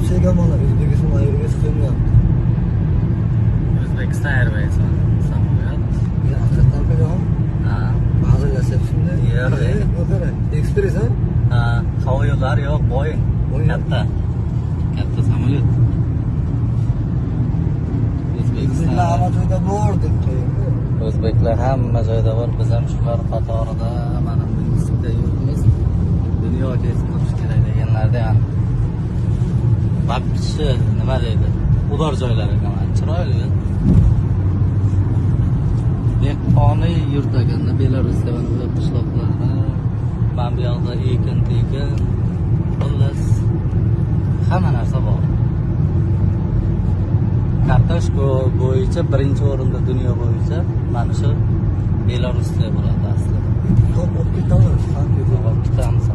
Rusyaga mana Uzbekistan Airways qo'ymayapti. Uzbekistan Airways samolyot. Ya, haqiqatan qo'ygan. Ha. Ba'zilashib shunday. Yo'q. Express ha? Ha, havo yo'llari yo'q, Boeing. Katta samolyot. Bizlar hamma joyda bor deb qo'ying. O'zbeklar hamma joyda bor, biz ham shular qatorida mana Minskda yuribmiz. Dunyo kesib o'tish kerak deganlarda ham. Bakchi nima deydi? Udor joylari ham chiroyli. Dehqoniy yurt ekanda Belarusda mana bu qishloqlarda mana bu yoqda ekin-tekin, xullas hamma narsa bor. Kartoshka bo'yicha birinchi o'rinda dunyo bo'yicha mana shu Belarusda bo'ladi aslida. Top 10 ketamiz. Olib ketamiz.